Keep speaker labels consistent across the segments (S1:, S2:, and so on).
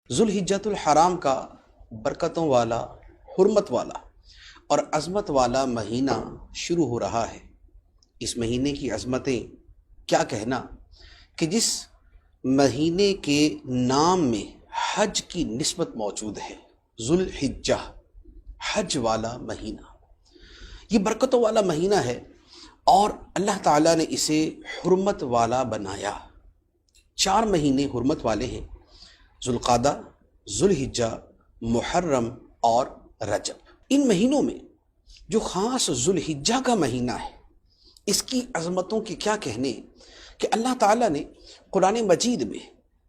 S1: ذوالحجۃ الحرام کا برکتوں والا، حرمت والا اور عظمت والا مہینہ شروع ہو رہا ہے۔ اس مہینے کی عظمتیں کیا کہنا کہ جس مہینے کے نام میں حج کی نسبت موجود ہے۔ ذوالحجہ، حج والا مہینہ، یہ برکتوں والا مہینہ ہے اور اللہ تعالیٰ نے اسے حرمت والا بنایا۔ 4 مہینے حرمت والے ہیں: ذوالقعدہ، ذوالحجہ، محرم اور رجب۔ ان مہینوں میں جو خاص ذوالحجہ کا مہینہ ہے، اس کی عظمتوں کی کیا کہنے کہ اللہ تعالیٰ نے قرآن مجید میں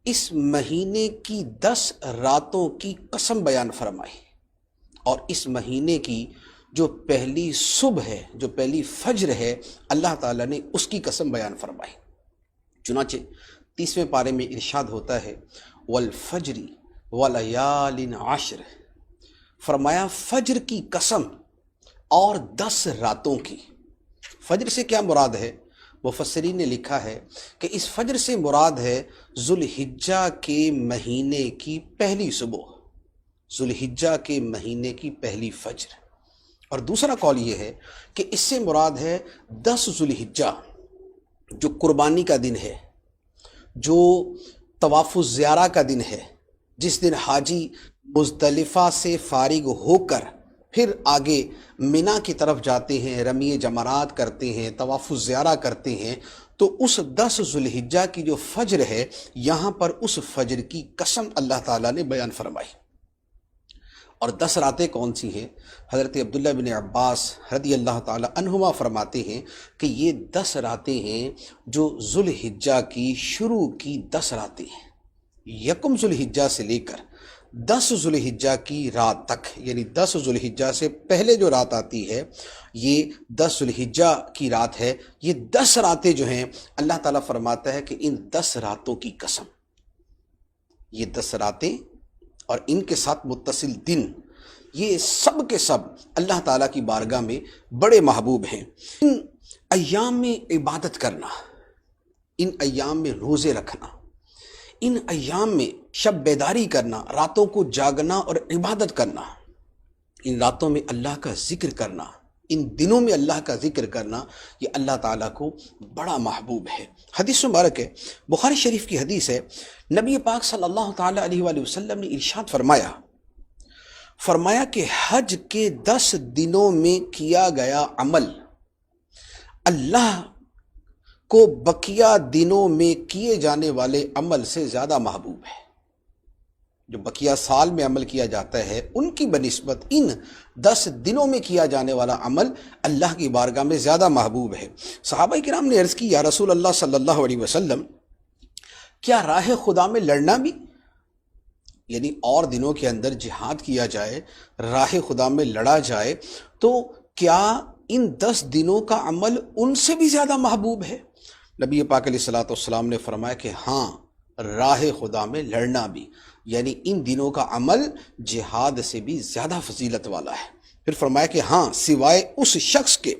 S1: اس مہینے کی 10 راتوں کی قسم بیان فرمائی، اور اس مہینے کی جو پہلی صبح ہے، جو پہلی فجر ہے، اللہ تعالیٰ نے اس کی قسم بیان فرمائی۔ چنانچہ 30ویں پارے میں ارشاد ہوتا ہے والفجر ولیال عشر، فرمایا فجر کی قسم اور 10 راتوں کی۔ فجر سے کیا مراد ہے؟ مفسرین نے لکھا ہے کہ اس فجر سے مراد ہے ذوالحجہ کے مہینے کی پہلی صبح، ذوالحجہ کے مہینے کی پہلی فجر۔ اور دوسرا قول یہ ہے کہ اس سے مراد ہے 10 ذوالحجہ، جو قربانی کا دن ہے، جو طواف الزیارہ کا دن ہے، جس دن حاجی مزدلفہ سے فارغ ہو کر پھر آگے مینا کی طرف جاتے ہیں، رمی جمرات کرتے ہیں، طواف الزیارہ کرتے ہیں۔ تو اس 10 ذوالحجہ کی جو فجر ہے، یہاں پر اس فجر کی قسم اللہ تعالیٰ نے بیان فرمائی۔ اور 10 راتیں کون سی ہیں؟ حضرت عبداللہ بن عباس رضی اللہ تعالیٰ عنہما فرماتے ہیں کہ یہ 10 راتیں ہیں جو ذوالحجہ کی شروع کی 10 راتیں ہیں۔ یکم ذوالحجہ سے لے کر 10 ذوالحجہ کی رات تک، یعنی 10 ذوالحجہ سے پہلے جو رات آتی ہے، یہ 10 ذوالحجہ کی رات ہے۔ یہ 10 راتیں جو ہیں، اللہ تعالیٰ فرماتا ہے کہ ان 10 راتوں کی قسم، یہ 10 راتیں اور ان کے ساتھ متصل دن، یہ سب کے سب اللہ تعالیٰ کی بارگاہ میں بڑے محبوب ہیں۔ ان ایام میں عبادت کرنا، ان ایام میں روزے رکھنا، ان ایام میں شب بیداری کرنا، راتوں کو جاگنا اور عبادت کرنا، ان راتوں میں اللہ کا ذکر کرنا، ان دنوں میں اللہ کا ذکر کرنا، یہ اللہ تعالیٰ کو بڑا محبوب ہے۔ حدیث مبارک ہے، بخاری شریف کی حدیث ہے، نبی پاک صلی اللہ تعالیٰ علیہ وآلہ وسلم نے ارشاد فرمایا کہ حج کے 10 دنوں میں کیا گیا عمل اللہ کو بقیہ دنوں میں کیے جانے والے عمل سے زیادہ محبوب ہے۔ جو بقیہ سال میں عمل کیا جاتا ہے، ان کی بنسبت ان 10 دنوں میں کیا جانے والا عمل اللہ کی بارگاہ میں زیادہ محبوب ہے۔ صحابہ کرام نے عرض کی، یا رسول اللہ صلی اللہ علیہ وسلم، کیا راہ خدا میں لڑنا بھی، یعنی اور دنوں کے اندر جہاد کیا جائے، راہ خدا میں لڑا جائے، تو کیا ان 10 دنوں کا عمل ان سے بھی زیادہ محبوب ہے؟ نبی پاک علیہ الصلوۃ والسلام نے فرمایا کہ ہاں، راہ خدا میں لڑنا بھی، یعنی ان دنوں کا عمل جہاد سے بھی زیادہ فضیلت والا ہے۔ پھر فرمایا کہ ہاں، سوائے اس شخص کے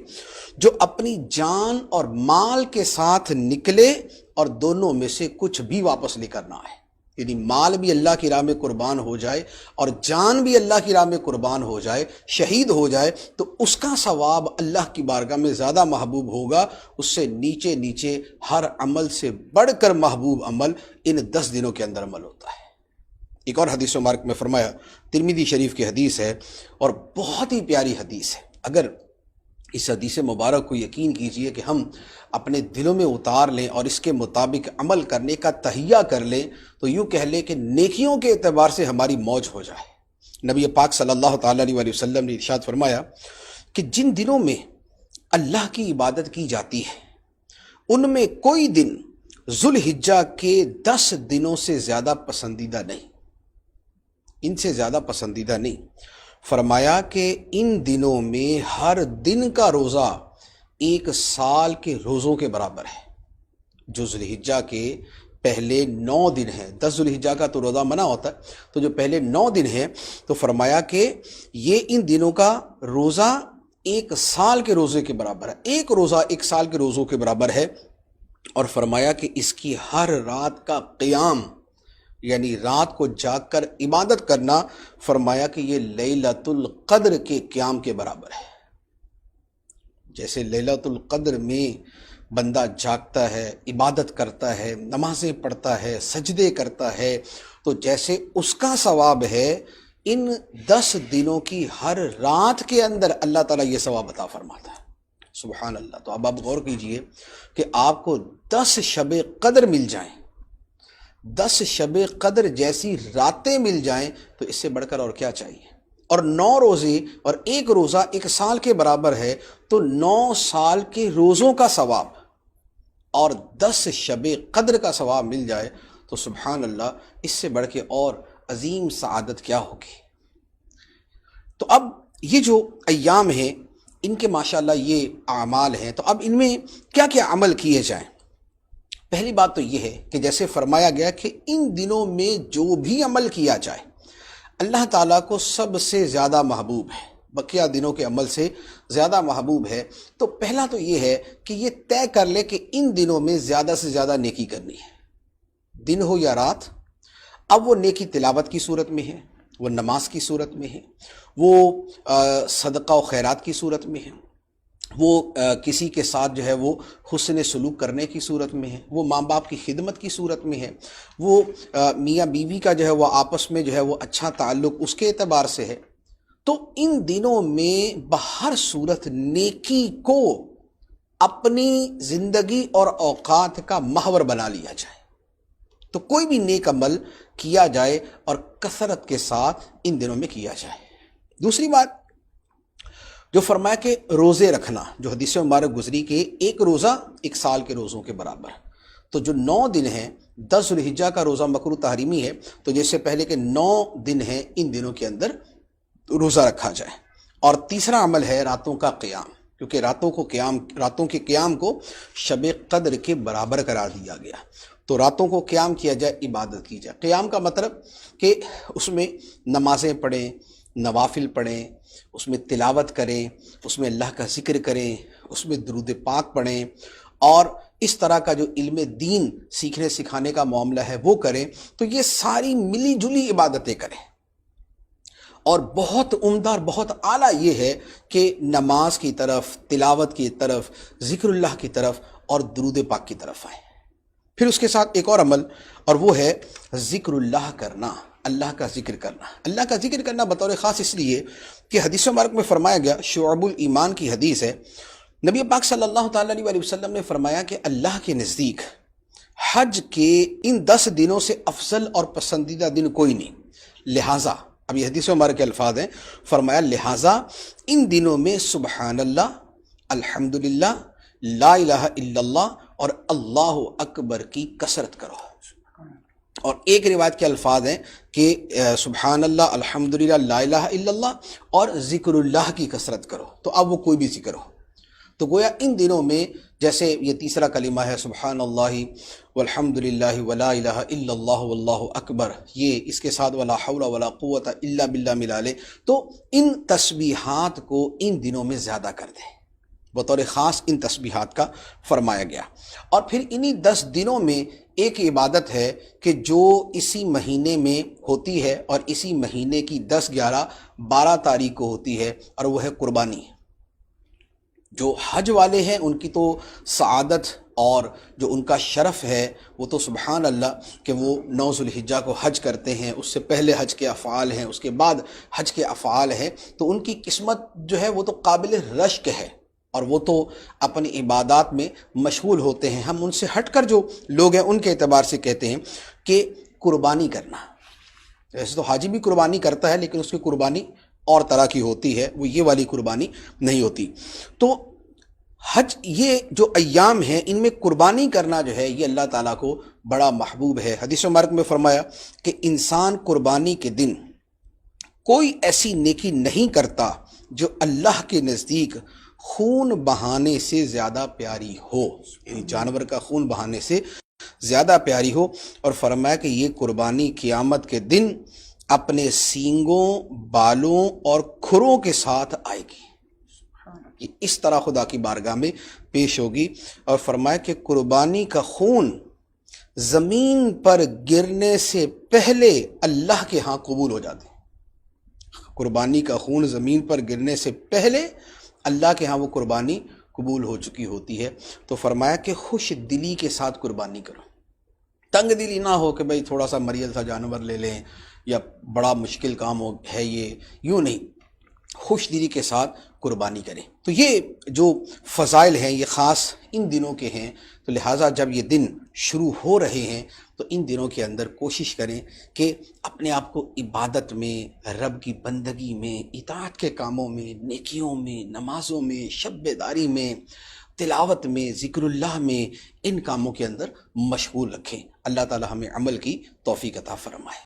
S1: جو اپنی جان اور مال کے ساتھ نکلے اور دونوں میں سے کچھ بھی واپس لے کر نہ آئے، یعنی مال بھی اللہ کی راہ میں قربان ہو جائے اور جان بھی اللہ کی راہ میں قربان ہو جائے، شہید ہو جائے، تو اس کا ثواب اللہ کی بارگاہ میں زیادہ محبوب ہوگا۔ اس سے نیچے نیچے ہر عمل سے بڑھ کر محبوب عمل ان 10 دنوں کے اندر عمل ہوتا ہے۔ ایک اور حدیث مبارک میں فرمایا، ترمذی شریف کی حدیث ہے اور بہت ہی پیاری حدیث ہے۔ اگر اس حدیث مبارک کو یقین کیجئے کہ ہم اپنے دلوں میں اتار لیں اور اس کے مطابق عمل کرنے کا تہیہ کر لیں، تو یوں کہہ لیں کہ نیکیوں کے اعتبار سے ہماری موج ہو جائے۔ نبی پاک صلی اللہ تعالیٰ علیہ وسلم نے ارشاد فرمایا کہ جن دنوں میں اللہ کی عبادت کی جاتی ہے، ان میں کوئی دن ذوالحجہ کے 10 دنوں سے زیادہ پسندیدہ نہیں، ان سے زیادہ پسندیدہ نہیں۔ فرمایا کہ ان دنوں میں ہر دن کا روزہ 1 سال کے روزوں کے برابر ہے۔ جو ذوالحجہ کے پہلے 9 دن ہیں، 10 ذوالحجہ کا تو روزہ منع ہوتا ہے، تو جو پہلے 9 دن ہیں، تو فرمایا کہ یہ ان دنوں کا روزہ 1 سال کے روزے کے برابر ہے، ایک روزہ 1 سال کے روزوں کے برابر ہے۔ اور فرمایا کہ اس کی ہر رات کا قیام، یعنی رات کو جاگ کر عبادت کرنا، فرمایا کہ یہ لیلۃ القدر کے قیام کے برابر ہے۔ جیسے لیلۃ القدر میں بندہ جاگتا ہے، عبادت کرتا ہے، نمازیں پڑھتا ہے، سجدے کرتا ہے، تو جیسے اس کا ثواب ہے، ان 10 دنوں کی ہر رات کے اندر اللہ تعالیٰ یہ ثواب عطا فرماتا ہے۔ سبحان اللہ۔ تو اب آپ غور کیجئے کہ آپ کو 10 شب قدر مل جائیں، 10 شب قدر جیسی راتیں مل جائیں، تو اس سے بڑھ کر اور کیا چاہیے؟ اور 9 روزے اور 1 روزہ 1 سال کے برابر ہے، تو 9 سال کے روزوں کا ثواب اور 10 شب قدر کا ثواب مل جائے، تو سبحان اللہ، اس سے بڑھ کے اور عظیم سعادت کیا ہوگی۔ تو اب یہ جو ایام ہیں، ان کے ماشاءاللہ یہ اعمال ہیں، تو اب ان میں کیا کیا عمل کیے جائیں؟ پہلی بات تو یہ ہے کہ جیسے فرمایا گیا کہ ان دنوں میں جو بھی عمل کیا جائے اللہ تعالیٰ کو سب سے زیادہ محبوب ہے، بقیہ دنوں کے عمل سے زیادہ محبوب ہے۔ تو پہلا تو یہ ہے کہ یہ طے کر لے کہ ان دنوں میں زیادہ سے زیادہ نیکی کرنی ہے، دن ہو یا رات۔ اب وہ نیکی تلاوت کی صورت میں ہے، وہ نماز کی صورت میں ہے، وہ صدقہ و خیرات کی صورت میں ہے، وہ کسی کے ساتھ جو ہے وہ حسن سلوک کرنے کی صورت میں ہے، وہ ماں باپ کی خدمت کی صورت میں ہے، وہ میاں بیوی کا جو ہے وہ آپس میں جو ہے وہ اچھا تعلق اس کے اعتبار سے ہے۔ تو ان دنوں میں بہر صورت نیکی کو اپنی زندگی اور اوقات کا محور بنا لیا جائے، تو کوئی بھی نیک عمل کیا جائے اور کثرت کے ساتھ ان دنوں میں کیا جائے۔ دوسری بات جو فرمایا کہ روزے رکھنا، جو حدیث مبارک گزری کہ 1 روزہ 1 سال کے روزوں کے برابر، تو جو 9 دن ہیں، 10 ذوالحجہ کا روزہ مکروہ تحریمی ہے، تو جیسے پہلے کہ 9 دن ہیں، ان دنوں کے اندر روزہ رکھا جائے۔ اور تیسرا عمل ہے راتوں کا قیام، کیونکہ راتوں کے قیام کو شب قدر کے برابر قرار دیا گیا، تو راتوں کو قیام کیا جائے، عبادت کی جائے۔ قیام کا مطلب کہ اس میں نمازیں پڑھیں، نوافل پڑھیں، اس میں تلاوت کریں، اس میں اللہ کا ذکر کریں، اس میں درود پاک پڑھیں، اور اس طرح کا جو علم دین سیکھنے سکھانے کا معاملہ ہے وہ کریں۔ تو یہ ساری ملی جلی عبادتیں کریں، اور بہت عمدہ اور بہت اعلیٰ یہ ہے کہ نماز کی طرف، تلاوت کی طرف، ذکر اللہ کی طرف اور درود پاک کی طرف آئیں۔ پھر اس کے ساتھ ایک اور عمل، اور وہ ہے ذکر اللہ کرنا، اللہ کا ذکر کرنا۔ اللہ کا ذکر کرنا بطور خاص اس لیے کہ حدیث مبارک میں فرمایا گیا، شعب الایمان کی حدیث ہے، نبی پاک صلی اللہ تعالیٰ علیہ وسلم نے فرمایا کہ اللہ کے نزدیک حج کے ان 10 دنوں سے افضل اور پسندیدہ دن کوئی نہیں، لہٰذا، اب یہ حدیث مبارک کے الفاظ ہیں، فرمایا لہٰذا ان دنوں میں سبحان اللہ، الحمدللہ، لا الہ الا اللہ اور اللہ اکبر کی کثرت کرو۔ اور ایک روایت کے الفاظ ہیں کہ سبحان اللہ، الحمدللہ، لا الہ الا اللہ اور ذکر اللہ کی کثرت کرو، تو اب وہ کوئی بھی ذکر ہو۔ تو گویا ان دنوں میں جیسے یہ تیسرا کلمہ ہے سبحان اللہ والحمدللہ ولا الہ الا اللہ واللہ اکبر، یہ اس کے ساتھ ولا حول ولا قوت الا باللہ ملا لے، تو ان تسبیحات کو ان دنوں میں زیادہ کر دیں، بطور خاص ان تسبیحات کا فرمایا گیا۔ اور پھر انہی 10 دنوں میں ایک عبادت ہے کہ جو اسی مہینے میں ہوتی ہے، اور اسی مہینے کی 10، 11، 12 تاریخ کو ہوتی ہے، اور وہ ہے قربانی۔ جو حج والے ہیں ان کی تو سعادت اور جو ان کا شرف ہے وہ تو سبحان اللہ کہ وہ 9 ذوالحجہ کو حج کرتے ہیں، اس سے پہلے حج کے افعال ہیں، اس کے بعد حج کے افعال ہیں، تو ان کی قسمت جو ہے وہ تو قابل رشک ہے، اور وہ تو اپنی عبادات میں مشغول ہوتے ہیں۔ ہم ان سے ہٹ کر جو لوگ ہیں ان کے اعتبار سے کہتے ہیں کہ قربانی کرنا، ویسے تو حاجی بھی قربانی کرتا ہے، لیکن اس کی قربانی اور طرح کی ہوتی ہے، وہ یہ والی قربانی نہیں ہوتی۔ تو حج، یہ جو ایام ہیں ان میں قربانی کرنا جو ہے یہ اللہ تعالیٰ کو بڑا محبوب ہے۔ حدیث مبارک میں فرمایا کہ انسان قربانی کے دن کوئی ایسی نیکی نہیں کرتا جو اللہ کے نزدیک خون بہانے سے زیادہ پیاری ہو، یعنی جانور کا خون بہانے سے زیادہ پیاری ہو۔ اور فرمایا کہ یہ قربانی قیامت کے دن اپنے سینگوں، بالوں اور کھروں کے ساتھ آئے گی، یہ اس طرح خدا کی بارگاہ میں پیش ہوگی۔ اور فرمایا کہ قربانی کا خون زمین پر گرنے سے پہلے اللہ کے ہاں قبول ہو جاتے ہیں۔ قربانی کا خون زمین پر گرنے سے پہلے اللہ کے ہاں وہ قربانی قبول ہو چکی ہوتی ہے۔ تو فرمایا کہ خوش دلی کے ساتھ قربانی کرو، تنگ دلی نہ ہو کہ بھئی تھوڑا سا مریل سا جانور لے لیں یا بڑا مشکل کام ہے یہ، یوں نہیں، خوش دلی کے ساتھ قربانی کریں۔ تو یہ جو فضائل ہیں یہ خاص ان دنوں کے ہیں، تو لہٰذا جب یہ دن شروع ہو رہے ہیں تو ان دنوں کے اندر کوشش کریں کہ اپنے آپ کو عبادت میں، رب کی بندگی میں، اطاعت کے کاموں میں، نیکیوں میں، نمازوں میں، شب بیداری میں، تلاوت میں، ذکر اللہ میں، ان کاموں کے اندر مشغول رکھیں۔ اللہ تعالی ہمیں عمل کی توفیق عطا فرمائے۔